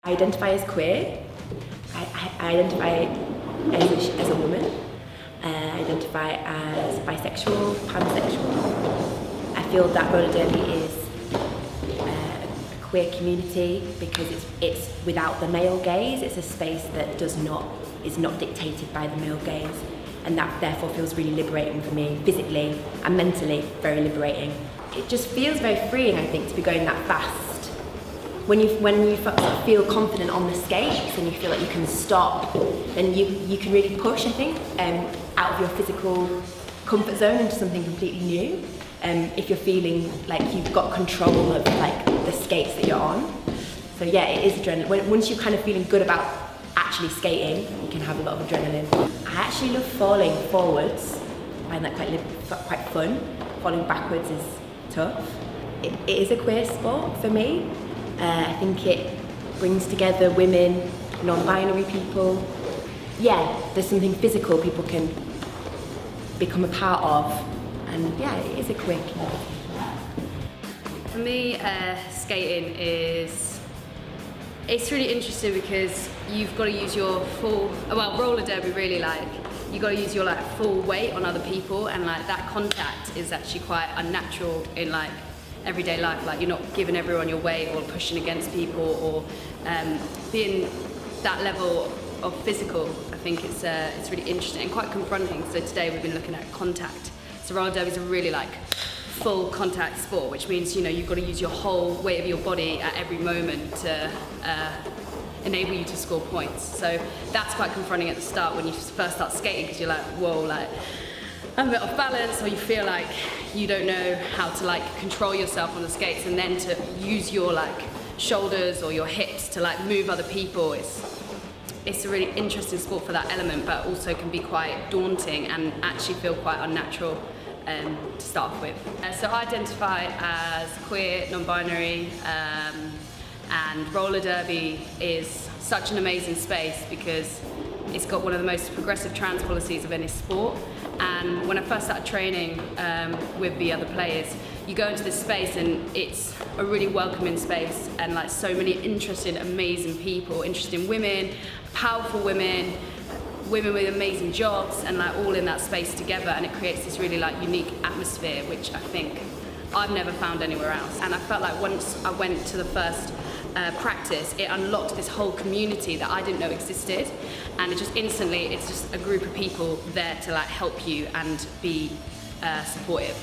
I identify as queer. I identify as a woman. I identify as bisexual, pansexual. I feel that roller derby is a queer community because it's without the male gaze. It's a space that is not dictated by the male gaze, and that therefore feels really liberating for me, physically and mentally, very liberating. It just feels very freeing, I think, to be going that fast. When you feel confident on the skates and you feel like you can stop, then you can really push, I think, out of your physical comfort zone into something completely new. If you're feeling like you've got control of like the skates that you're on. So yeah, it is adrenaline. Once you're kind of feeling good about actually skating, you can have a lot of adrenaline. I actually love falling forwards. I find that quite fun. Falling backwards is tough. It is a queer sport for me. I think it brings together women, non-binary people. Yeah, there's something physical people can become a part of, and yeah, it is a queer community. For me, skating it's really interesting because you've got to use your full, well, roller derby really, like, you've got to use your like full weight on other people, and like that contact is actually quite unnatural in like everyday life. Like, you're not giving everyone your weight or pushing against people or being that level of physical. I think it's really interesting and quite confronting. So today we've been looking at contact. So roller derby is a really like full contact sport, which means, you know, you've got to use your whole weight of your body at every moment to enable you to score points. So that's quite confronting at the start when you first start skating, because you're like, whoa, like I'm a bit off balance, or you feel like you don't know how to like control yourself on the skates, and then to use your like shoulders or your hips to like move other people. It's a really interesting sport for that element, but also can be quite daunting and actually feel quite unnatural to start off with. So I identify as queer, non-binary, and roller derby is such an amazing space because it's got one of the most progressive trans policies of any sport. And when I first started training with the other players, you go into this space and it's a really welcoming space, and like so many interesting, amazing people, interesting women, powerful women with amazing jobs, and like all in that space together, and it creates this really like unique atmosphere, which I think I've never found anywhere else. And I felt like once I went to the first practice, it unlocked this whole community that I didn't know existed, and it just instantly, it's just a group of people there to like help you and be supportive.